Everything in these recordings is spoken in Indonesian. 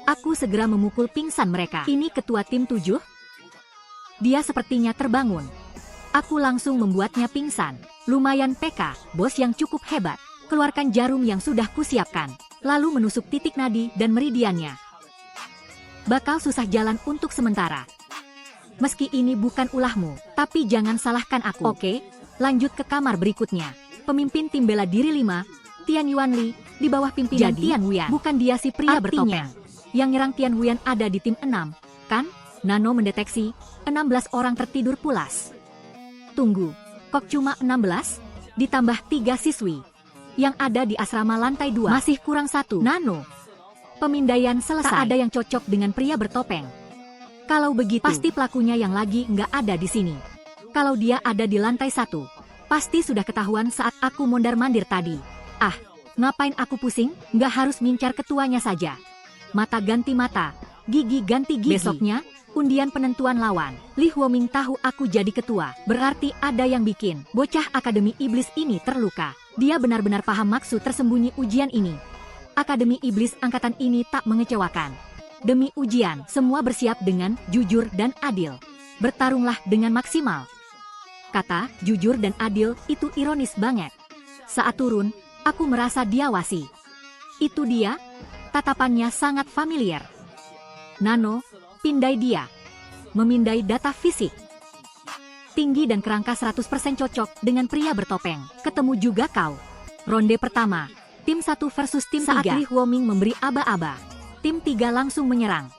Aku segera memukul pingsan mereka. Ini ketua tim 7? Dia sepertinya terbangun. Aku langsung membuatnya pingsan. Lumayan PK, bos yang cukup hebat. Keluarkan jarum yang sudah kusiapkan. Lalu menusuk titik nadi dan meridiannya. Bakal susah jalan untuk sementara. Meski ini bukan ulahmu, tapi jangan salahkan aku. Oke, lanjut ke kamar berikutnya. Pemimpin tim bela diri 5, Tian Yuanli, di bawah pimpinan Tian Wuyan. Bukan dia si pria bertopeng. Yang nyerang Tian Wuyan ada di tim 6, kan? Nano mendeteksi, 16 orang tertidur pulas. Tunggu, kok cuma 16? Ditambah 3 siswi. Yang ada di asrama lantai 2. Masih kurang 1. Nano. Pemindaian selesai. Tak ada yang cocok dengan pria bertopeng. Kalau begitu, pasti pelakunya yang lagi nggak ada di sini. Kalau dia ada di lantai 1, pasti sudah ketahuan saat aku mondar-mandir tadi. Ah, ngapain aku pusing? Nggak harus ngincar ketuanya saja. Mata ganti mata, gigi ganti gigi. Besoknya, undian penentuan lawan. Li Huoming tahu aku jadi ketua. Berarti ada yang bikin bocah Akademi Iblis ini terluka. Dia benar-benar paham maksud tersembunyi ujian ini. Akademi Iblis angkatan ini tak mengecewakan. Demi ujian, semua bersiap dengan jujur dan adil. Bertarunglah dengan maksimal. Kata jujur dan adil itu ironis banget. Saat turun, aku merasa diawasi. Itu dia, tatapannya sangat familiar. Nano, pindai dia. Memindai data fisik. Tinggi dan kerangka 100% cocok dengan pria bertopeng. Ketemu juga kau. Ronde pertama, tim 1 versus tim 3. Saat Li Huoming memberi aba-aba, tim 3 langsung menyerang.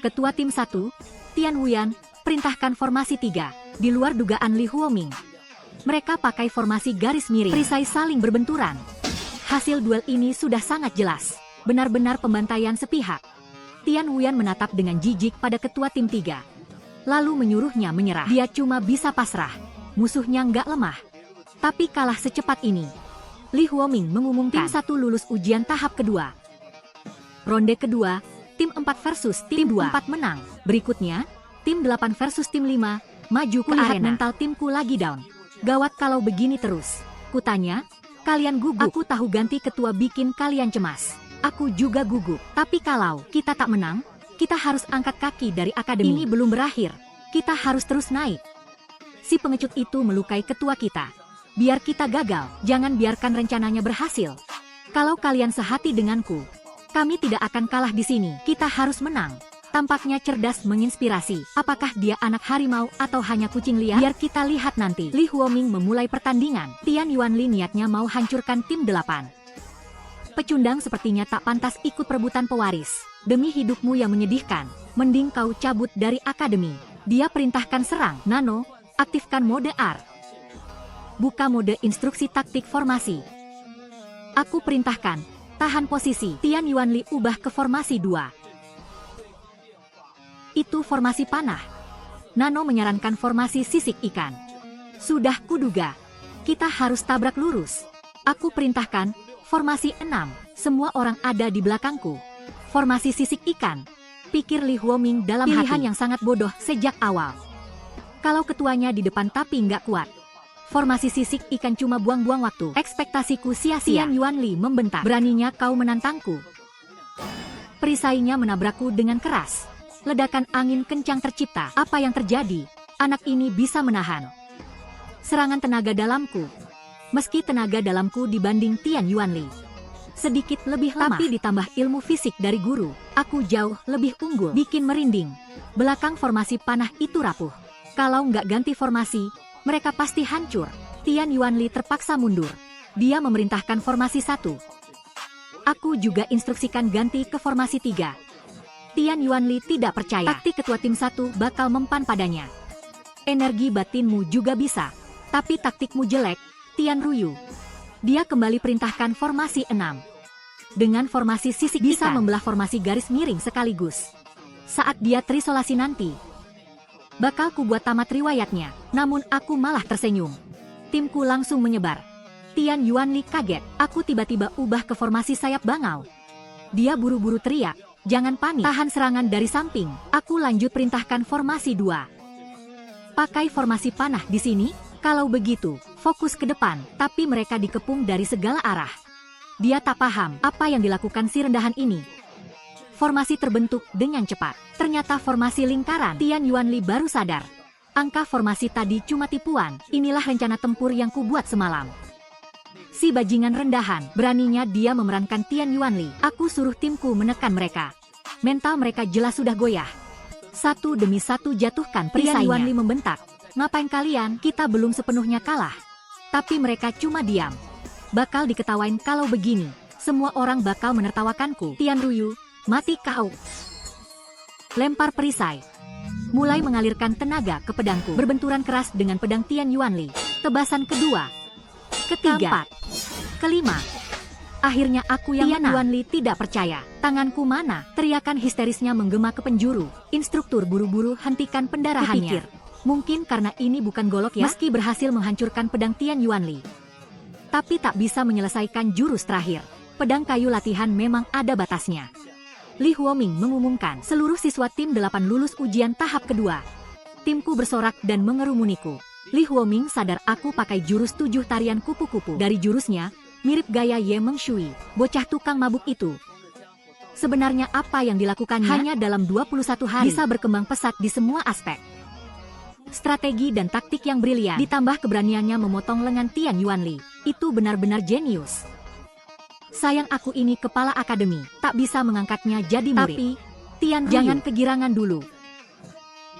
Ketua tim 1, Tian Wuyan, perintahkan formasi 3, di luar dugaan Li Huoming. Mereka pakai formasi garis miring. Perisai saling berbenturan. Hasil duel ini sudah sangat jelas. Benar-benar pembantaian sepihak. Tian Wuyan menatap dengan jijik pada ketua tim 3. Lalu menyuruhnya menyerah. Dia cuma bisa pasrah. Musuhnya nggak lemah. Tapi kalah secepat ini. Li Huoming mengumumkan tim 1 lulus ujian tahap kedua. Ronde kedua, tim 4 versus tim 2. 4 menang. Berikutnya, tim 8 versus tim 5, maju ke arena. Mental timku lagi down. Gawat kalau begini terus. Kutanya, kalian gugup. Aku tahu ganti ketua bikin kalian cemas. Aku juga gugup. Tapi kalau kita tak menang, kita harus angkat kaki dari akademi. Ini belum berakhir. Kita harus terus naik. Si pengecut itu melukai ketua kita. Biar kita gagal, jangan biarkan rencananya berhasil. Kalau kalian sehati denganku, kami tidak akan kalah di sini. Kita harus menang. Tampaknya cerdas menginspirasi. Apakah dia anak harimau atau hanya kucing liar? Biar kita lihat nanti. Li Huoming memulai pertandingan. Tian Yuanli niatnya mau hancurkan tim 8. Pecundang sepertinya tak pantas ikut perebutan pewaris. Demi hidupmu yang menyedihkan, mending kau cabut dari akademi. Dia perintahkan serang. Nano, aktifkan mode R. Buka mode instruksi taktik formasi. Aku perintahkan, tahan posisi. Tian Yuanli ubah ke formasi 2. Itu formasi panah. Nano menyarankan formasi sisik ikan. Sudah kuduga. Kita harus tabrak lurus. Aku perintahkan, formasi 6. Semua orang ada di belakangku. Formasi sisik ikan. Pikir Li Huoming dalam pilihan yang sangat bodoh sejak awal. Kalau ketuanya di depan tapi nggak kuat. Formasi sisik ikan cuma buang-buang waktu. Ekspektasiku sia-sia. Tian Yuanli membentak. Beraninya kau menantangku. Perisainya menabrakku dengan keras. Ledakan angin kencang tercipta. Apa yang terjadi? Anak ini bisa menahan serangan tenaga dalamku. Meski tenaga dalamku dibanding Tian Yuanli sedikit lebih lemah, tapi ditambah ilmu fisik dari guru, aku jauh lebih unggul. Bikin merinding. Belakang formasi panah itu rapuh. Kalau nggak ganti formasi, mereka pasti hancur. Tian Yuanli terpaksa mundur. Dia memerintahkan formasi 1. Aku juga instruksikan ganti ke formasi 3. Tian Yuanli tidak percaya. Taktik ketua tim 1 bakal mempan padanya. Energi batinmu juga bisa. Tapi taktikmu jelek, Tian Ruyu. Dia kembali perintahkan formasi 6. Dengan formasi sisik bisa membelah formasi garis miring sekaligus. Saat dia terisolasi nanti, bakal ku buat tamat riwayatnya. Namun aku malah tersenyum. Timku langsung menyebar. Tian Yuanli kaget. Aku tiba-tiba ubah ke formasi sayap bangau. Dia buru-buru teriak, jangan panik, tahan serangan dari samping. Aku lanjut perintahkan formasi 2. Pakai formasi panah di sini. Kalau begitu, fokus ke depan, tapi mereka dikepung dari segala arah. Dia tak paham apa yang dilakukan si rendahan ini. Formasi terbentuk dengan cepat. Ternyata formasi lingkaran. Tian Yuanli baru sadar. Angka formasi tadi cuma tipuan. Inilah rencana tempur yang kubuat semalam. Si bajingan rendahan. Beraninya dia memerankan Tian Yuanli. Aku suruh timku menekan mereka. Mental mereka jelas sudah goyah. Satu demi satu jatuhkan perisainya. Tian Yuanli membentak. Ngapain kalian? Kita belum sepenuhnya kalah. Tapi mereka cuma diam. Bakal diketawain kalau begini. Semua orang bakal menertawakanku. Tian Ruyu, mati kau. Lempar perisai. Mulai mengalirkan tenaga ke pedangku. Berbenturan keras dengan pedang Tian Yuanli. Tebasan kedua. Ketiga. Kelima. Akhirnya aku yang menang. Tian Yuanli tidak percaya. Tanganku mana? Teriakan histerisnya menggema ke penjuru. Instruktur buru-buru hentikan pendarahannya. Kupikir, mungkin karena ini bukan golok ya. Meski berhasil menghancurkan pedang Tian Yuanli, tapi tak bisa menyelesaikan jurus terakhir. Pedang kayu latihan memang ada batasnya. Li Huoming mengumumkan seluruh siswa tim 8 lulus ujian tahap kedua. Timku bersorak dan mengerumuniku. Li Huoming sadar aku pakai jurus 7 tarian kupu-kupu. Dari jurusnya, mirip gaya Ye Mengshui, bocah tukang mabuk itu. Sebenarnya apa yang dilakukannya hanya dalam 21 hari bisa berkembang pesat di semua aspek. Strategi dan taktik yang brilian, ditambah keberaniannya memotong lengan Tian Yuanli. Itu benar-benar jenius. Sayang aku ini kepala akademi, tak bisa mengangkatnya jadi murid. Tapi, Tian Ruyu, jangan kegirangan dulu.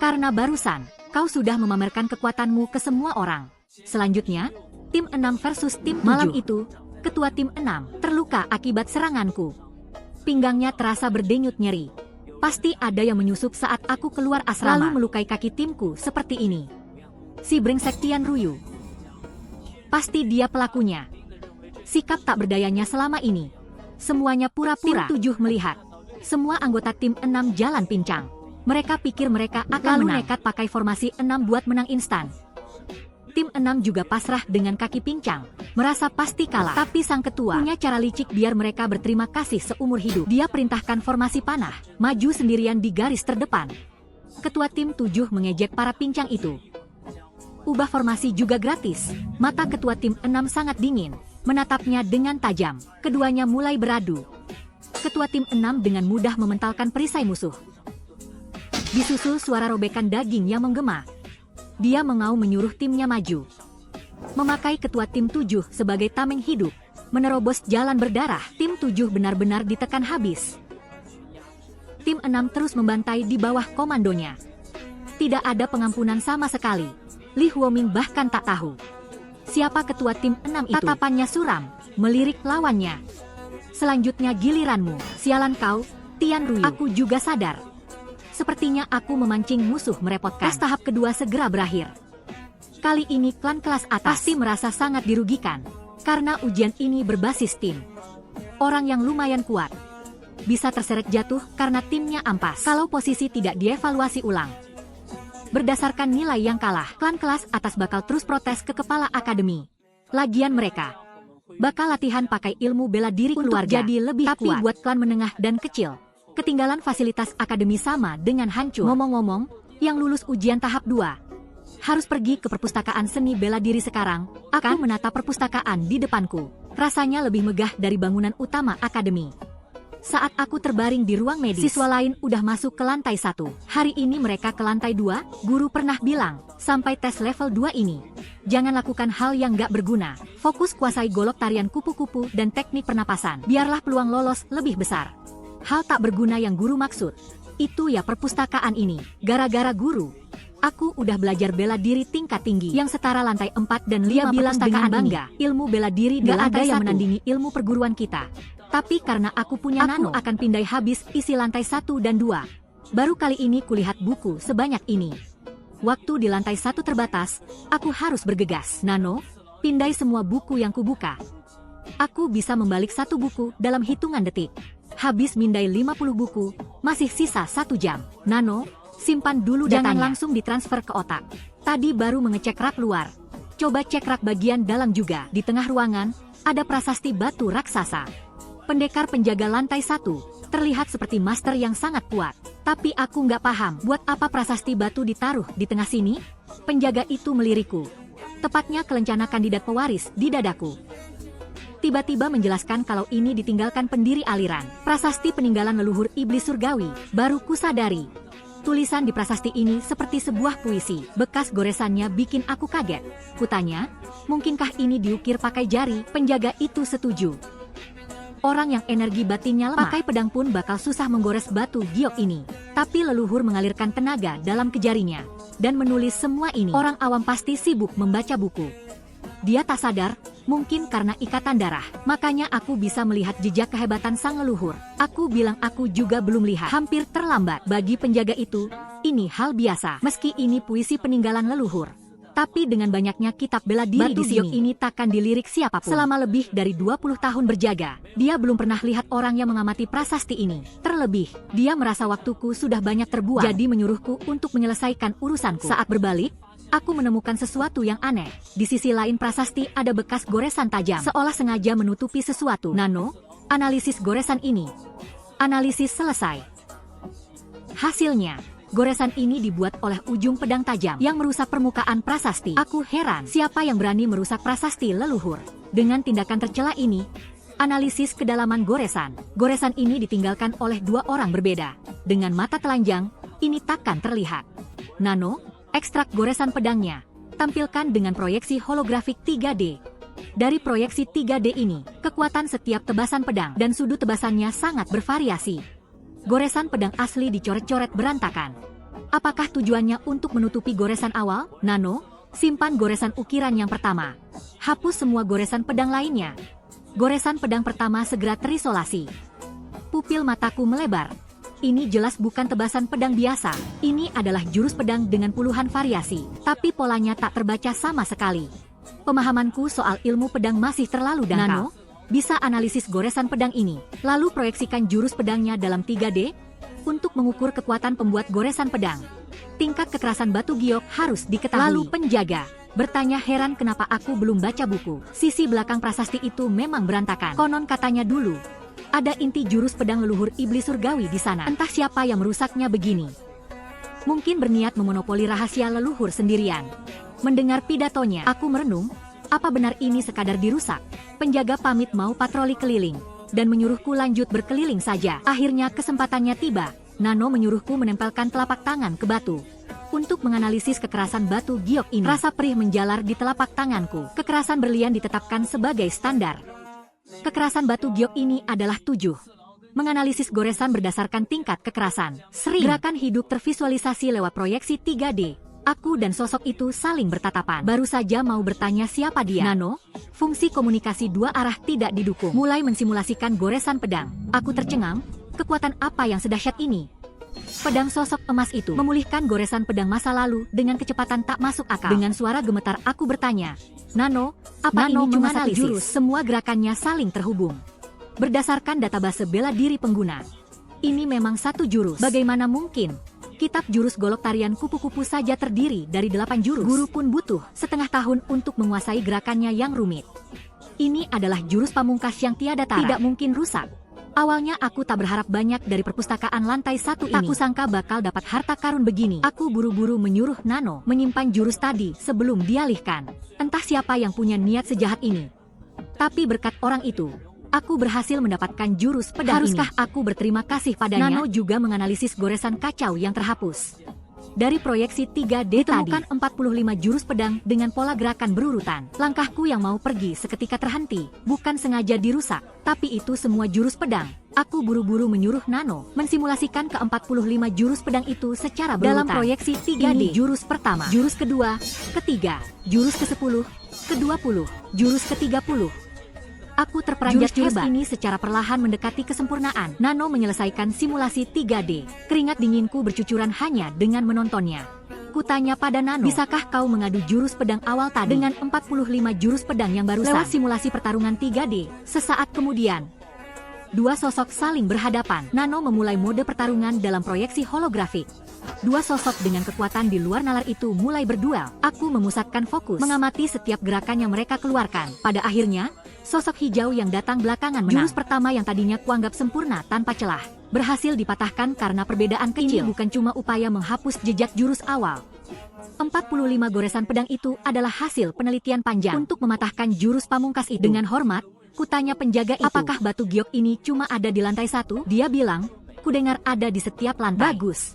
Karena barusan, kau sudah memamerkan kekuatanmu ke semua orang. Selanjutnya, tim 6 versus tim 7. Malam itu, ketua tim 6 terluka akibat seranganku. Pinggangnya terasa berdenyut nyeri. Pasti ada yang menyusup saat aku keluar asrama, lalu melukai kaki timku seperti ini. Si brengsek Tian Ruyu. Pasti dia pelakunya. Sikap tak berdayanya selama ini. Semuanya pura-pura. Tim 7 melihat. Semua anggota tim 6 jalan pincang. Mereka pikir mereka akan menang. Nekat pakai formasi 6 buat menang instan. Tim 6 juga pasrah dengan kaki pincang. Merasa pasti kalah. Tapi sang ketua punya cara licik biar mereka berterima kasih seumur hidup. Dia perintahkan formasi panah, maju sendirian di garis terdepan. Ketua tim 7 mengejek para pincang itu. Ubah formasi juga gratis. Mata ketua tim 6 sangat dingin. Menatapnya dengan tajam. Keduanya mulai beradu. Ketua tim 6 dengan mudah mementalkan perisai musuh. Disusul suara robekan daging yang menggema. Dia mengaum menyuruh timnya maju. Memakai ketua tim 7 sebagai tameng hidup. Menerobos jalan berdarah. Tim 7 benar-benar ditekan habis. Tim 6 terus membantai di bawah komandonya. Tidak ada pengampunan sama sekali. Li Huoming bahkan tak tahu siapa ketua tim 6 itu. Tatapannya suram, melirik lawannya. Selanjutnya giliranmu. Sialan kau, Tian Ruyu. Aku juga sadar. Sepertinya aku memancing musuh merepotkan. Tes tahap kedua segera berakhir. Kali ini klan kelas atas pasti merasa sangat dirugikan. Karena ujian ini berbasis tim. Orang yang lumayan kuat bisa terseret jatuh karena timnya ampas kalau posisi tidak dievaluasi ulang. Berdasarkan nilai yang kalah, klan kelas atas bakal terus protes ke kepala akademi. Lagian mereka bakal latihan pakai ilmu bela diri keluarga jadi lebih kuat. Tapi buat klan menengah dan kecil, ketinggalan fasilitas akademi sama dengan hancur. Ngomong-ngomong, yang lulus ujian tahap 2 harus pergi ke perpustakaan seni bela diri sekarang. Aku menata perpustakaan di depanku. Rasanya lebih megah dari bangunan utama akademi. Saat aku terbaring di ruang medis, siswa lain udah masuk ke lantai 1. Hari ini mereka ke lantai 2, guru pernah bilang, sampai tes level 2 ini, jangan lakukan hal yang gak berguna. Fokus kuasai golok tarian kupu-kupu dan teknik pernapasan. Biarlah peluang lolos lebih besar. Hal tak berguna yang guru maksud, itu ya perpustakaan ini. Gara-gara guru, aku udah belajar bela diri tingkat tinggi yang setara lantai 4 dan 5. Dia bilang dengan bangga, ilmu bela diri gak ada yang menandingi ilmu perguruan kita. Tapi karena aku punya nano, akan pindai habis isi lantai 1 dan 2. Baru kali ini kulihat buku sebanyak ini. Waktu di lantai 1 terbatas, aku harus bergegas. Nano, pindai semua buku yang kubuka. Aku bisa membalik 1 buku dalam hitungan detik. Habis mindai 50 buku, masih sisa 1 jam. Nano, simpan dulu datanya. Jangan langsung ditransfer ke otak. Tadi baru mengecek rak luar. Coba cek rak bagian dalam juga. Di tengah ruangan, ada prasasti batu raksasa. Pendekar penjaga lantai 1, terlihat seperti master yang sangat kuat. Tapi aku nggak paham, buat apa prasasti batu ditaruh di tengah sini? Penjaga itu melirikku. Tepatnya kelencana kandidat pewaris di dadaku. tiba-tiba menjelaskan kalau ini ditinggalkan pendiri aliran prasasti peninggalan leluhur iblis surgawi. Baru kusadari, tulisan di prasasti ini seperti sebuah puisi. Bekas goresannya bikin aku kaget. Kutanya, mungkinkah ini diukir pakai jari? Penjaga itu setuju. Orang yang energi batinnya lemah, pakai pedang pun bakal susah menggores batu giok ini. Tapi leluhur mengalirkan tenaga dalam kejarinya dan menulis semua ini. Orang awam pasti sibuk membaca buku. Dia tak sadar, mungkin karena ikatan darah. Makanya aku bisa melihat jejak kehebatan sang leluhur. Aku bilang aku juga belum lihat. Hampir terlambat. Bagi penjaga itu, ini hal biasa. Meski ini puisi peninggalan leluhur, tapi dengan banyaknya kitab bela diri di sini, ini takkan dilirik siapapun. Selama lebih dari 20 tahun berjaga, dia belum pernah lihat orang yang mengamati prasasti ini. Terlebih, dia merasa waktuku sudah banyak terbuang, jadi menyuruhku untuk menyelesaikan urusanku. Saat berbalik, aku menemukan sesuatu yang aneh. Di sisi lain prasasti ada bekas goresan tajam, seolah sengaja menutupi sesuatu. Nano, analisis goresan ini. Analisis selesai. Hasilnya, goresan ini dibuat oleh ujung pedang tajam yang merusak permukaan prasasti. Aku heran, siapa yang berani merusak prasasti leluhur? Dengan tindakan tercela ini, analisis kedalaman goresan. Goresan ini ditinggalkan oleh dua orang berbeda. Dengan mata telanjang, ini takkan terlihat. Nano, ekstrak goresan pedangnya. Tampilkan dengan proyeksi holografik 3D. Dari proyeksi 3D ini, kekuatan setiap tebasan pedang dan sudut tebasannya sangat bervariasi. Goresan pedang asli dicoret-coret berantakan. Apakah tujuannya untuk menutupi goresan awal? Nano, simpan goresan ukiran yang pertama. Hapus semua goresan pedang lainnya. Goresan pedang pertama segera terisolasi. Pupil mataku melebar. Ini jelas bukan tebasan pedang biasa. Ini adalah jurus pedang dengan puluhan variasi, tapi polanya tak terbaca sama sekali. Pemahamanku soal ilmu pedang masih terlalu dangkal. Nano, bisa analisis goresan pedang ini, lalu proyeksikan jurus pedangnya dalam 3D untuk mengukur kekuatan pembuat goresan pedang. Tingkat kekerasan batu giok harus diketahui. Lalu penjaga bertanya heran kenapa aku belum baca buku. Sisi belakang prasasti itu memang berantakan. Konon katanya dulu ada inti jurus pedang leluhur iblis surgawi di sana. Entah siapa yang merusaknya begini. Mungkin berniat memonopoli rahasia leluhur sendirian. Mendengar pidatonya, aku merenung. Apa benar ini sekadar dirusak? Penjaga pamit mau patroli keliling, dan menyuruhku lanjut berkeliling saja. Akhirnya kesempatannya tiba. Nano menyuruhku menempelkan telapak tangan ke batu untuk menganalisis kekerasan batu giok ini. Rasa perih menjalar di telapak tanganku. Kekerasan berlian ditetapkan sebagai standar. Kekerasan batu giok ini adalah 7. Menganalisis goresan berdasarkan tingkat kekerasan. Gerakan hidup tervisualisasi lewat proyeksi 3D. Aku dan sosok itu saling bertatapan. Baru saja mau bertanya siapa dia. Nano, fungsi komunikasi dua arah tidak didukung. Mulai mensimulasikan goresan pedang. Aku tercengang, kekuatan apa yang sedahsyat ini? Pedang sosok emas itu memulihkan goresan pedang masa lalu dengan kecepatan tak masuk akal. Dengan suara gemetar aku bertanya, Nano, apa ini cuma satu jurus? Semua gerakannya saling terhubung. Berdasarkan database bela diri pengguna, ini memang satu jurus. Bagaimana mungkin? Kitab jurus golok tarian kupu-kupu saja terdiri dari 8 jurus. Guru pun butuh setengah tahun untuk menguasai gerakannya yang rumit. Ini adalah jurus pamungkas yang tiada tara. Tidak mungkin rusak. Awalnya aku tak berharap banyak dari perpustakaan lantai 1 ini. Tak kusangka bakal dapat harta karun begini. Aku buru-buru menyuruh Nano menyimpan jurus tadi sebelum dialihkan. Entah siapa yang punya niat sejahat ini. Tapi berkat orang itu, aku berhasil mendapatkan jurus pedang ini. Haruskah aku berterima kasih padanya? Nano juga menganalisis goresan kacau yang terhapus. Dari proyeksi 3D ditemukan 45 jurus pedang dengan pola gerakan berurutan. Langkahku yang mau pergi seketika terhenti. Bukan sengaja dirusak, tapi itu semua jurus pedang. Aku buru-buru menyuruh Nano mensimulasikan ke-45 jurus pedang itu secara berurutan. Dalam proyeksi 3D, ini jurus pertama, jurus kedua, ketiga, jurus ke-10, ke-20, jurus ke-30. Aku terperanjat jurus ini secara perlahan mendekati kesempurnaan. Nano menyelesaikan simulasi 3D. Keringat dinginku bercucuran hanya dengan menontonnya. Kutanya pada Nano, bisakah kau mengadu jurus pedang awal tadi dengan 45 jurus pedang yang barusan? Lewat simulasi pertarungan 3D, sesaat kemudian, dua sosok saling berhadapan. Nano memulai mode pertarungan dalam proyeksi holografik. Dua sosok dengan kekuatan di luar nalar itu mulai berduel. Aku memusatkan fokus, mengamati setiap gerakan yang mereka keluarkan. Pada akhirnya, sosok hijau yang datang belakangan menang. Jurus pertama yang tadinya kuanggap sempurna tanpa celah, berhasil dipatahkan karena perbedaan kecil. Ini bukan cuma upaya menghapus jejak jurus awal. 45 goresan pedang itu adalah hasil penelitian panjang untuk mematahkan jurus pamungkas itu. Dengan hormat, Kutanya penjaga itu, apakah batu giok ini cuma ada di lantai 1? Dia bilang, kudengar ada di setiap lantai. Bagus.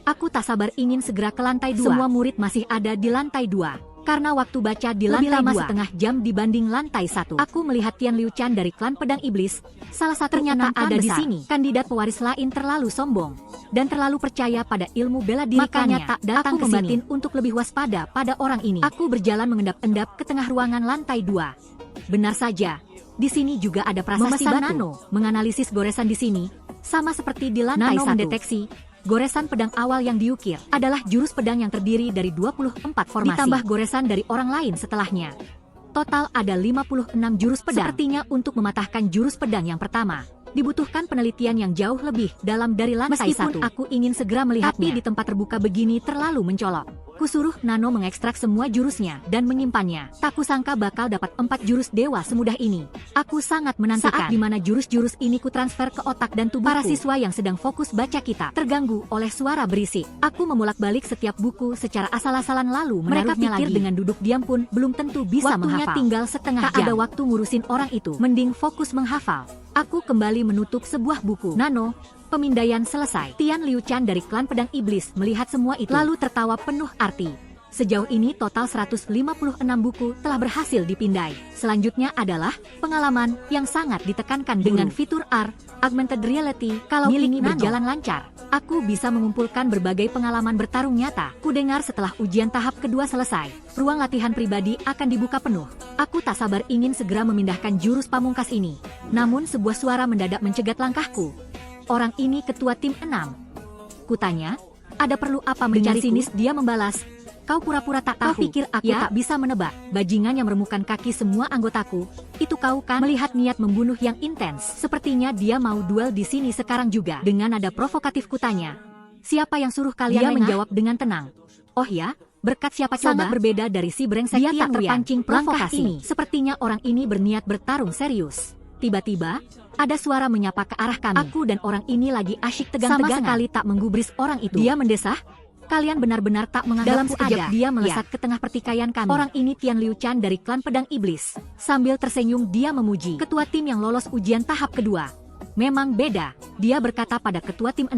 Aku tak sabar ingin segera ke lantai 2. Semua murid masih ada di lantai 2. Karena waktu baca di lantai 2 setengah jam dibanding lantai 1. Aku melihat Tian Liuchan dari klan pedang iblis. Salah satu ternyata ada di sini. Kandidat pewaris lain terlalu sombong dan terlalu percaya pada ilmu bela diri. Makanya tak datang ke sini untuk lebih waspada pada orang ini. Aku berjalan mengendap-endap ke tengah ruangan lantai 2. Benar saja, di sini juga ada prasasti batu. Nano menganalisis goresan di sini, sama seperti di lantai 1. Mendeteksi goresan pedang awal yang diukir adalah jurus pedang yang terdiri dari 24 formasi. Ditambah goresan dari orang lain setelahnya. Total ada 56 jurus pedang. Sepertinya untuk mematahkan jurus pedang yang pertama, dibutuhkan penelitian yang jauh lebih dalam dari lantai 1. Meskipun aku ingin segera melihatnya, tapi di tempat terbuka begini terlalu mencolok. Kusuruh Nano mengekstrak semua jurusnya dan menyimpannya. Tak kusangka bakal dapat 4 jurus dewa semudah ini. Aku sangat menantikan saat dimana jurus-jurus ini kutransfer ke otak dan tubuhku. Para siswa yang sedang fokus baca kitab terganggu oleh suara berisik. Aku membolak-balik setiap buku secara asal-asalan lalu mereka pikir lagi. Dengan duduk diam pun belum tentu bisa waktunya menghafal. Tinggal setengah jam. Tak ada waktu ngurusin orang itu. Mending fokus menghafal. Aku kembali menutup sebuah buku. Nano, pemindaian selesai. Tian Liuchan dari klan pedang iblis melihat semua itu lalu tertawa penuh arti. Sejauh ini total 156 buku telah berhasil dipindai. Selanjutnya adalah pengalaman yang sangat ditekankan dengan fitur AR, Augmented Reality. Kalau ini berjalan lancar, aku bisa mengumpulkan berbagai pengalaman bertarung nyata. Kudengar setelah ujian tahap kedua selesai, ruang latihan pribadi akan dibuka penuh. Aku tak sabar ingin segera memindahkan jurus pamungkas ini. Namun sebuah suara mendadak mencegat langkahku. Orang ini ketua tim 6. Kutanya, ada perlu apa mencari sinis? Dia membalas, kau pura-pura tak tahu. Kau pikir aku tak bisa menebak? Bajingan yang meremukkan kaki semua anggotaku. Itu kau kan? Melihat niat membunuh yang intens, sepertinya dia mau duel di sini sekarang juga. Dengan nada provokatif kutanya, siapa yang suruh kalian? Dia menjawab dengan tenang, oh ya, berkat siapa coba? Sangat berbeda dari si brengsek. Dia tak terpancing provokasi ini. Sepertinya orang ini berniat bertarung serius. Tiba-tiba, ada suara menyapa ke arah kami. Aku dan orang ini lagi asyik tegang-tegangan. Sama sekali tak menggubris orang itu. Dia mendesah, kalian benar-benar tak menganggapku. Dalam sekejap dia melesat ke tengah pertikaian kami. Orang ini Tian Liuchan dari klan pedang iblis. Sambil tersenyum dia memuji ketua tim yang lolos ujian tahap kedua. Memang beda, dia berkata pada ketua tim 6,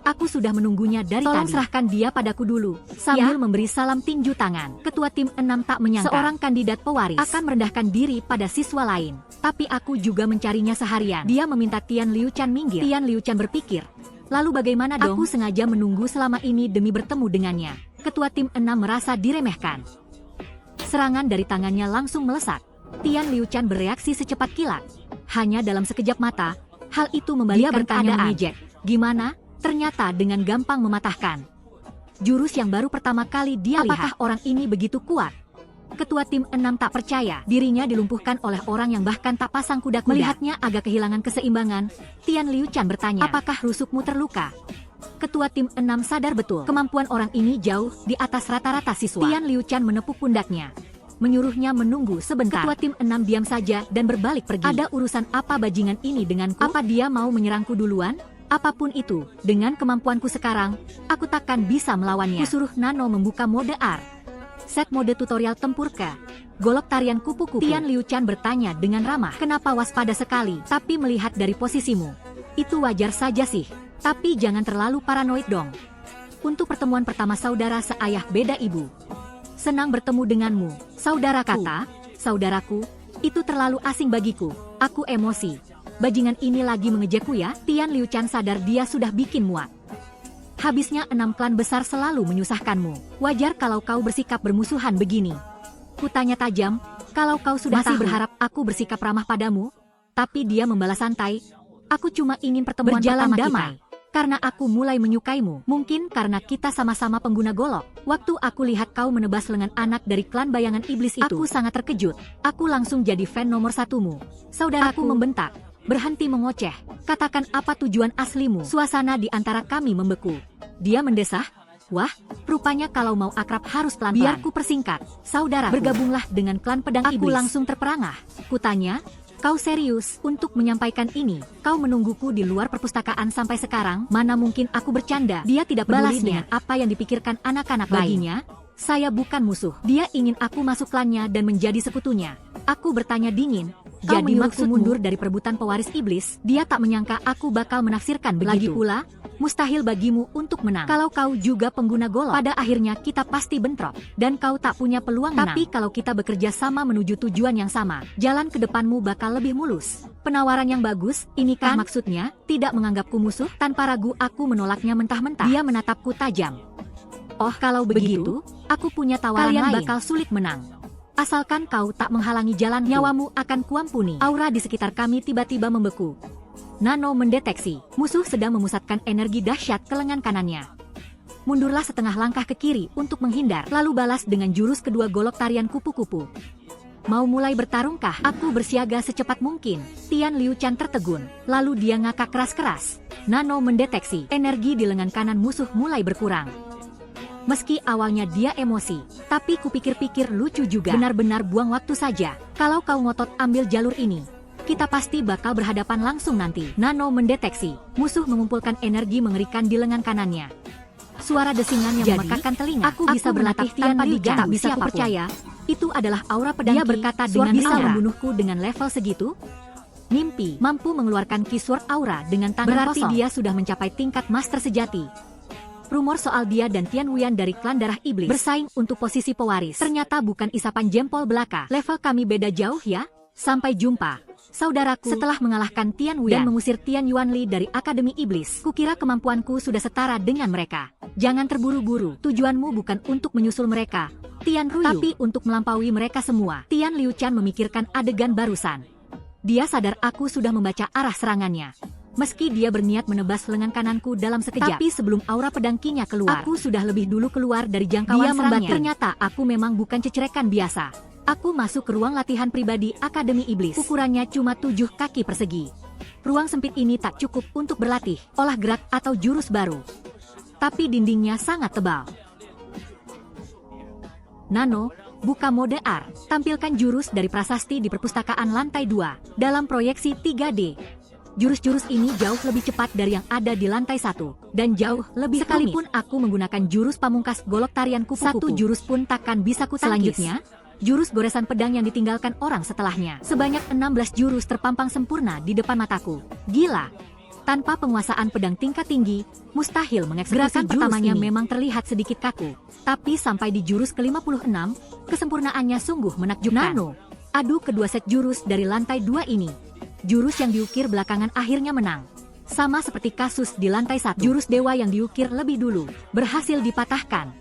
aku sudah menunggunya dari tadi. Tolong serahkan dia padaku dulu. Sambil memberi salam tinju tangan. Ketua tim 6 tak menyangka seorang kandidat pewaris akan merendahkan diri pada siswa lain. Tapi aku juga mencarinya seharian. Dia meminta Tian Liuchan minggir. Tian Liuchan berpikir, lalu bagaimana dong? Aku sengaja menunggu selama ini demi bertemu dengannya. Ketua tim 6 merasa diremehkan. Serangan dari tangannya langsung melesat. Tian Liuchan bereaksi secepat kilat. Hanya dalam sekejap mata, hal itu membalikkan keadaan. Mengejek, gimana? Ternyata dengan gampang mematahkan jurus yang baru pertama kali dia lihat. Apakah orang ini begitu kuat? Ketua tim 6 tak percaya dirinya dilumpuhkan oleh orang yang bahkan tak pasang kuda-kuda. Melihatnya agak kehilangan keseimbangan, Tian Liuchan bertanya, apakah rusukmu terluka? Ketua tim 6 sadar betul kemampuan orang ini jauh di atas rata-rata siswa. Tian Liuchan menepuk pundaknya, menyuruhnya menunggu sebentar. Ketua tim 6 diam saja dan berbalik pergi. Ada urusan apa bajingan ini denganku? Apa dia mau menyerangku duluan? Apapun itu, dengan kemampuanku sekarang, aku takkan bisa melawannya. Kusuruh Nano membuka mode AR. Set mode tutorial tempur ke golok tarian kupu-kupu. Tian Liuchan bertanya dengan ramah, kenapa waspada sekali? Tapi melihat dari posisimu, itu wajar saja sih. Tapi jangan terlalu paranoid dong. Untuk pertemuan pertama saudara seayah beda ibu. Senang bertemu denganmu, saudaraku. Kata, saudaraku, itu terlalu asing bagiku. Aku emosi. Bajingan ini lagi mengejekku ya? Tian Liuchan sadar dia sudah bikin muak. Habisnya 6 klan besar selalu menyusahkanmu. Wajar kalau kau bersikap bermusuhan begini. Kutanya tajam, kalau kau sudah masih berharap aku bersikap ramah padamu? Tapi dia membalas santai, aku cuma ingin pertemuan berjalan damai. Karena aku mulai menyukaimu. Mungkin karena kita sama-sama pengguna golok. Waktu aku lihat kau menebas lengan anak dari klan bayangan iblis itu, aku sangat terkejut. Aku langsung jadi fan nomor 1-mu. Saudaraku membentak, berhenti mengoceh. Katakan apa tujuan aslimu? Suasana di antara kami membeku. Dia mendesah, wah, rupanya kalau mau akrab harus pelan-pelan. Biar ku persingkat, saudara. Bergabunglah dengan klan pedang iblis. Aku langsung terperangah. Kutanya, kau serius untuk menyampaikan ini? Kau menungguku di luar perpustakaan sampai sekarang? Mana mungkin aku bercanda? Dia tidak peduli dengan apa yang dipikirkan anak-anak lainnya. Saya bukan musuh. Dia ingin aku masuk klannya dan menjadi sekutunya. Aku bertanya dingin, Kau menyuruhku mundur dari perebutan pewaris iblis. Dia tak menyangka aku bakal menafsirkan begitu. Lagi pula, mustahil bagimu untuk menang. Kalau kau juga pengguna golok, pada akhirnya kita pasti bentrok. Dan kau tak punya peluang menang. Tapi kalau kita bekerja sama menuju tujuan yang sama, jalan ke depanmu bakal lebih mulus. Penawaran yang bagus, ini kan maksudnya, tidak menganggapku musuh. Tanpa ragu aku menolaknya mentah-mentah. Dia menatapku tajam. Oh, kalau begitu, aku punya tawaran lain. Kalian bakal sulit menang. Asalkan kau tak menghalangi jalan, nyawamu akan kuampuni. Aura di sekitar kami tiba-tiba membeku. Nano mendeteksi, musuh sedang memusatkan energi dahsyat ke lengan kanannya. Mundurlah setengah langkah ke kiri untuk menghindar, lalu balas dengan jurus kedua golok tarian kupu-kupu. Mau mulai bertarungkah? Aku bersiaga secepat mungkin. Tian Liu Chan tertegun, lalu dia ngakak keras-keras. Nano mendeteksi, energi di lengan kanan musuh mulai berkurang. Meski awalnya dia emosi, tapi kupikir-pikir lucu juga. Benar-benar buang waktu saja. Kalau kau ngotot ambil jalur ini, kita pasti bakal berhadapan langsung nanti. Nano mendeteksi, musuh mengumpulkan energi mengerikan di lengan kanannya. Suara desingan yang memekakkan telinga. Aku bisa berlatih tanpa diga, tak bisa percaya. Itu adalah aura pedang. Dia berkata dengan bisa membunuhku dengan level segitu. Mimpi, mampu mengeluarkan keyword aura dengan tangan kosong. Berarti dia sudah mencapai tingkat master sejati. Rumor soal dia dan Tian Wuyan dari klan darah iblis bersaing untuk posisi pewaris ternyata bukan isapan jempol belaka. Level kami beda jauh ya. Sampai jumpa, saudaraku. Setelah mengalahkan Tian Wuyan dan mengusir Tian Yuanli dari Akademi Iblis, kukira kemampuanku sudah setara dengan mereka. Jangan terburu-buru. Tujuanmu bukan untuk menyusul mereka, Tian Ruyu, tapi untuk melampaui mereka semua. Tian Liu Chan memikirkan adegan barusan. Dia sadar aku sudah membaca arah serangannya. Meski dia berniat menebas lengan kananku dalam sekejap, tapi sebelum aura pedang Qi-nya keluar, aku sudah lebih dulu keluar dari jangkauan serangnya. Ternyata aku memang bukan cecerekan biasa. Aku masuk ke ruang latihan pribadi Akademi Iblis. Ukurannya cuma 7 kaki persegi. Ruang sempit ini tak cukup untuk berlatih olah gerak atau jurus baru. Tapi dindingnya sangat tebal. Nano, buka mode R. Tampilkan jurus dari prasasti di perpustakaan lantai 2 dalam proyeksi 3D. Jurus-jurus ini jauh lebih cepat dari yang ada di lantai 1, dan jauh lebih sekalipun aku menggunakan jurus pamungkas golok tarian kupu-kupu. Satu jurus pun takkan bisa kutangkis. Selanjutnya, jurus goresan pedang yang ditinggalkan orang setelahnya. Sebanyak 16 jurus terpampang sempurna di depan mataku. Gila! Tanpa penguasaan pedang tingkat tinggi, mustahil mengeksekusi gerakan pertamanya ini. Memang terlihat sedikit kaku. Tapi sampai di jurus ke-56, kesempurnaannya sungguh menakjubkan. Nano, adu kedua set jurus dari lantai 2 ini. Jurus yang diukir belakangan akhirnya menang. Sama seperti kasus di lantai 1, jurus dewa yang diukir lebih dulu berhasil dipatahkan.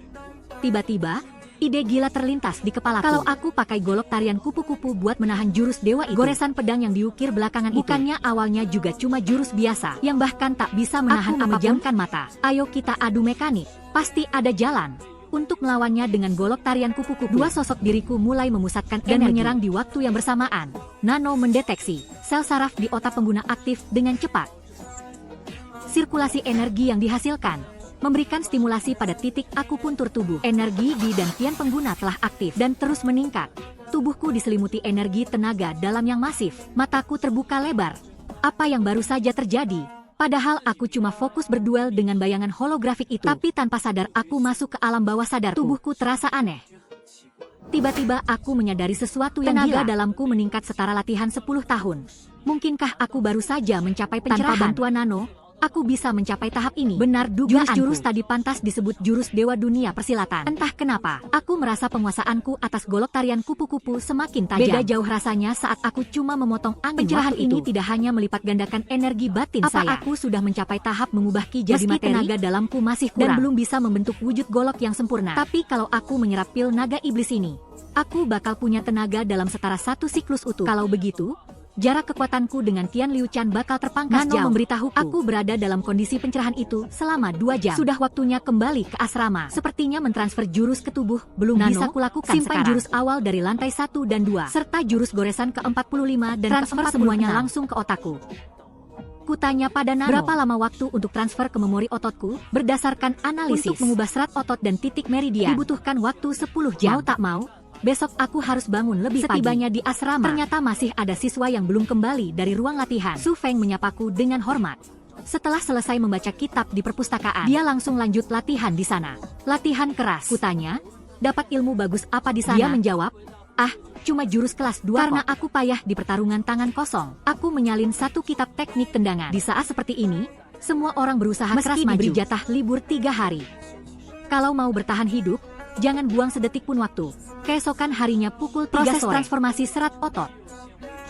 Tiba-tiba, ide gila terlintas di kepalaku. Kalau aku pakai golok tarian kupu-kupu buat menahan jurus dewa itu, goresan pedang yang diukir belakangan bukannya awalnya juga cuma jurus biasa yang bahkan tak bisa menahan apapun. Memejamkan mata. Ayo kita adu mekanik, pasti ada jalan. Untuk melawannya dengan golok tarian kupu-kupu, dua sosok diriku mulai memusatkan dan menyerang di waktu yang bersamaan. Nano mendeteksi sel saraf di otak pengguna aktif dengan cepat. Sirkulasi energi yang dihasilkan memberikan stimulasi pada titik akupuntur tubuh. Energi di dan tian pengguna telah aktif dan terus meningkat. Tubuhku diselimuti energi tenaga dalam yang masif. Mataku terbuka lebar. Apa yang baru saja terjadi? Padahal aku cuma fokus berduel dengan bayangan holografik itu. Tapi tanpa sadar aku masuk ke alam bawah sadarku. Tubuhku terasa aneh. Tiba-tiba aku menyadari sesuatu yang gila. Tenaga dalamku meningkat setara latihan 10 tahun. Mungkinkah aku baru saja mencapai pencerahan? Tanpa bantuan Nano, aku bisa mencapai tahap ini. Benar dugaanku. Jurus-jurus tadi pantas disebut jurus dewa dunia persilatan. Entah kenapa, aku merasa penguasaanku atas golok tarian kupu-kupu semakin tajam. Beda jauh rasanya saat aku cuma memotong angin. Pencerahan ini tidak hanya melipat gandakan energi batin saya. Aku sudah mencapai tahap mengubah ki jadi materi? Tenaga dalamku masih kurang dan belum bisa membentuk wujud golok yang sempurna. Tapi kalau aku menyerap pil naga iblis ini, aku bakal punya tenaga dalam setara satu siklus utuh. Kalau begitu, jarak kekuatanku dengan Tian Liu Chan bakal terpangkas jauh. Nano memberitahuku, aku berada dalam kondisi pencerahan itu selama 2 jam. Sudah waktunya kembali ke asrama. Sepertinya mentransfer jurus ke tubuh belum Nano, bisa kulakukan simpan sekarang. Jurus awal dari lantai 1 dan 2, serta jurus goresan ke-45 dan ke-46 semuanya langsung ke otakku. Kutanya pada Nano, berapa lama waktu untuk transfer ke memori ototku? Berdasarkan analisis, untuk mengubah serat otot dan titik meridian, dibutuhkan waktu 10 jam. Mau tak mau, besok aku harus bangun lebih pagi. Setibanya di asrama, ternyata masih ada siswa yang belum kembali dari ruang latihan. Su Feng menyapaku dengan hormat. Setelah selesai membaca kitab di perpustakaan, dia langsung lanjut latihan di sana. Latihan keras. Kutanya, dapat ilmu bagus apa di sana? Dia menjawab, Ah, cuma jurus kelas 2 karena aku payah di pertarungan tangan kosong. Aku menyalin satu kitab teknik tendangan. Di saat seperti ini, semua orang berusaha keras diberi jatah libur 3 hari. Kalau mau bertahan hidup, jangan buang sedetik pun waktu. Keesokan harinya pukul 3 Proses sore. Transformasi serat otot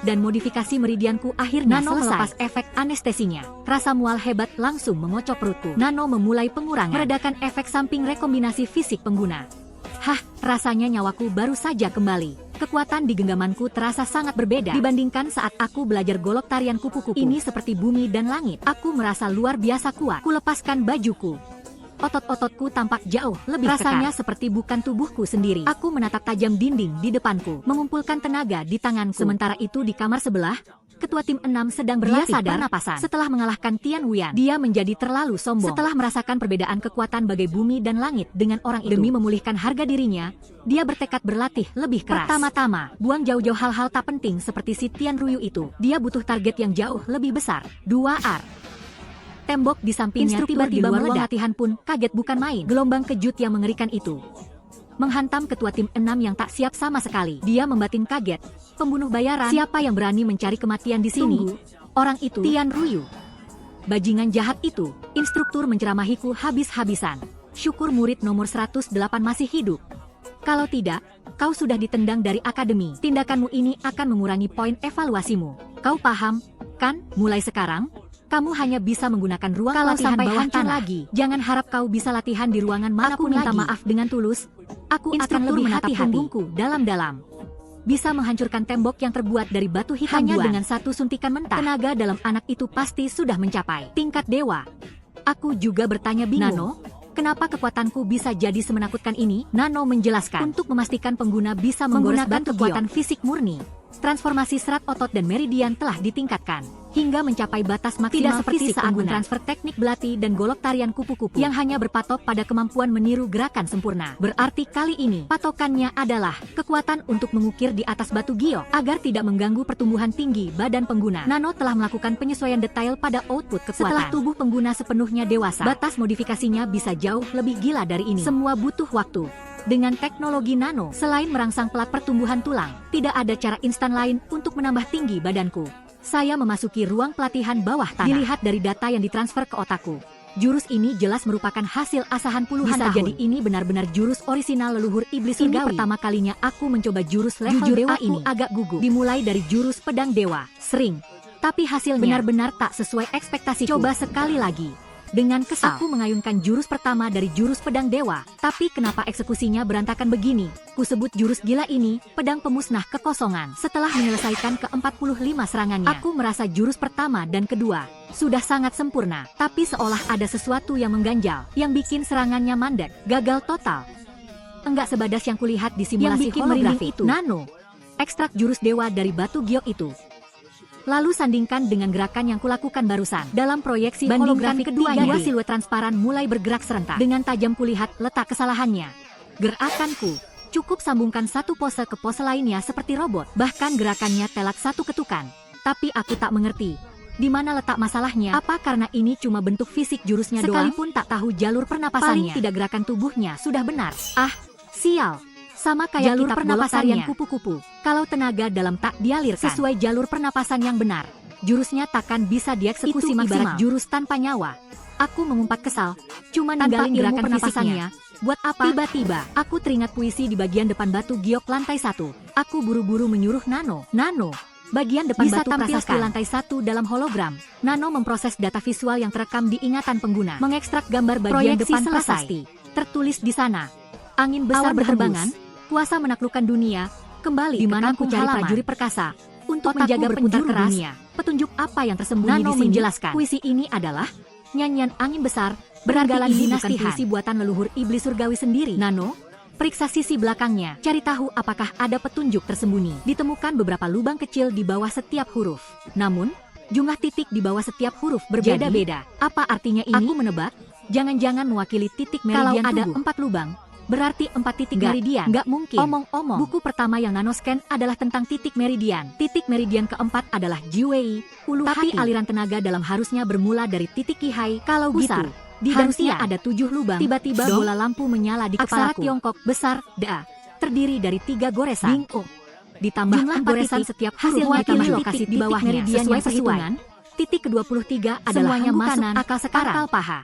dan modifikasi meridianku akhirnya Nano melepas efek anestesinya. Rasa mual hebat langsung mengocok perutku. Nano memulai pengurangan, meredakan efek samping rekombinasi fisik pengguna. Hah, rasanya nyawaku baru saja kembali. Kekuatan di genggamanku terasa sangat berbeda dibandingkan saat aku belajar golok tarian kupu-kupu. Ini seperti bumi dan langit. Aku merasa luar biasa kuat. Kulepaskan bajuku. Otot-ototku tampak jauh lebih rasanya kekar. Seperti bukan tubuhku sendiri. Aku menatap tajam dinding di depanku, mengumpulkan tenaga di tanganku. Sementara itu di kamar sebelah, Ketua Tim 6 sedang berlatih pernapasan. Setelah mengalahkan Tian Wuyan, dia menjadi terlalu sombong. Setelah merasakan perbedaan kekuatan bagai bumi dan langit dengan orang itu, demi memulihkan harga dirinya, dia bertekad berlatih lebih keras. Pertama-tama, buang jauh-jauh hal-hal tak penting seperti si Tian Ruyu itu. Dia butuh target yang jauh lebih besar. 2R. Tembok di sampingnya tiba-tiba meledak. Latihan pun kaget bukan main. Gelombang kejut yang mengerikan itu menghantam Ketua Tim 6 yang tak siap sama sekali. Dia membatin kaget. Pembunuh bayaran, siapa yang berani mencari kematian di sini? Tunggu, orang itu Tian Ruyu. Bajingan jahat itu. Instruktur menceramahiku habis-habisan. Syukur murid nomor 108 masih hidup. Kalau tidak, kau sudah ditendang dari akademi. Tindakanmu ini akan mengurangi poin evaluasimu. Kau paham, kan? Mulai sekarang, kamu hanya bisa menggunakan ruang latihan bawah tanah lagi. Jangan harap kau bisa latihan di ruangan manapun lagi. Aku minta maaf dengan tulus. Aku akan lebih menatap punggungku dalam-dalam. Bisa menghancurkan tembok yang terbuat dari batu hitam hanya dengan satu suntikan mentah. Tenaga dalam anak itu pasti sudah mencapai tingkat dewa. Aku juga bertanya bingung. Nano, kenapa kekuatanku bisa jadi semenakutkan ini? Nano menjelaskan. Untuk memastikan pengguna bisa menggunakan kekuatan fisik murni, transformasi serat otot dan meridian telah ditingkatkan hingga mencapai batas maksimal. Tidak seperti saat mentransfer teknik belati dan golok tarian kupu-kupu yang hanya berpatok pada kemampuan meniru gerakan sempurna. Berarti kali ini patokannya adalah kekuatan untuk mengukir di atas batu giok agar tidak mengganggu pertumbuhan tinggi badan pengguna. Nano telah melakukan penyesuaian detail pada output kekuatan. Setelah tubuh pengguna sepenuhnya dewasa, batas modifikasinya bisa jauh lebih gila dari ini. Semua butuh waktu. Dengan teknologi nano, selain merangsang pelat pertumbuhan tulang, tidak ada cara instan lain untuk menambah tinggi badanku. Saya memasuki ruang pelatihan bawah tanah. Dilihat dari data yang ditransfer ke otakku, jurus ini jelas merupakan hasil asahan puluhan tahun. Bisa jadi ini benar-benar jurus orisinal leluhur iblis surgawi. Ini pertama kalinya aku mencoba jurus level dewa ini. Agak gugup. Dimulai dari jurus pedang dewa, sering. Tapi hasilnya benar-benar tak sesuai ekspektasiku. Coba sekali lagi. Dengan kesal, aku mengayunkan jurus pertama dari jurus pedang dewa. Tapi kenapa eksekusinya berantakan begini? Kusebut jurus gila ini, pedang pemusnah kekosongan. Setelah menyelesaikan ke-45 serangannya, aku merasa jurus pertama dan kedua sudah sangat sempurna. Tapi seolah ada sesuatu yang mengganjal, yang bikin serangannya mandek, gagal total. Enggak sebadas yang kulihat di simulasi holografi itu. Nano, ekstrak jurus dewa dari batu giok itu. Lalu sandingkan dengan gerakan yang kulakukan barusan. Dalam proyeksi holografik keduanya, siluet transparan mulai bergerak serentak. Dengan tajam kulihat letak kesalahannya. Gerakanku cukup sambungkan satu pose ke pose lainnya seperti robot. Bahkan gerakannya telak satu ketukan. Tapi aku tak mengerti di mana letak masalahnya. Apa karena ini cuma bentuk fisik jurusnya doang? Sekalipun tak tahu jalur pernapasannya. Paling tidak gerakan tubuhnya sudah benar. Ah, sial. Sama kayak jalur pernapasan kupu-kupu. Kalau tenaga dalam tak dialirkan sesuai jalur pernapasan yang benar, jurusnya takkan bisa dieksekusi maksimal. Ibarat jurus tanpa nyawa. Aku mengumpat kesal, cuma ninggalin gerakan pernapasannya. Buat apa? Tiba-tiba, aku teringat puisi di bagian depan batu giok lantai 1. Aku buru-buru menyuruh Nano, bagian depan bisa batu prasasti lantai 1 dalam hologram. Nano memproses data visual yang terekam di ingatan pengguna, mengekstrak gambar bagian depan prasasti. Tertulis di sana, angin besar berterbangan, kuasa menaklukkan dunia, kembali di mana ku cari prajurit perkasa untuk menjaga berputar keras dunia. Petunjuk apa yang tersembunyi di sini? Menjelaskan. Puisi ini adalah nyanyian angin besar, beranggalan dinasti puisi buatan leluhur iblis surgawi sendiri. Nano, periksa sisi belakangnya, cari tahu apakah ada petunjuk tersembunyi. Ditemukan beberapa lubang kecil di bawah setiap huruf. Namun, jumlah titik di bawah setiap huruf berbeda-beda. Apa artinya ini? Aku menebak, jangan-jangan mewakili titik meridian tubuh. Kalau ada 4 lubang, berarti 4 titik meridian. Nggak mungkin. Omong-omong, buku pertama yang nanoscan adalah tentang titik meridian. Titik meridian keempat adalah Jiwei, ulu hati. Tapi aliran tenaga dalam harusnya bermula dari titik Kihai. Kalau besar, di harusnya ada 7 lubang. Tiba-tiba bola lampu menyala di kepalaku. Aksara Tiongkok besar, Da, terdiri dari 3 goresan. Bing-o. Ditambah Jumlah goresan titik setiap hasil huruf ditambah mewakili lokasi titik di bawahnya meridian sesuai yang sesuai. perhitungan. Titik ke-23 adalah Semuanya hanggu masuk kanan, akal sekarang. pangkal paha.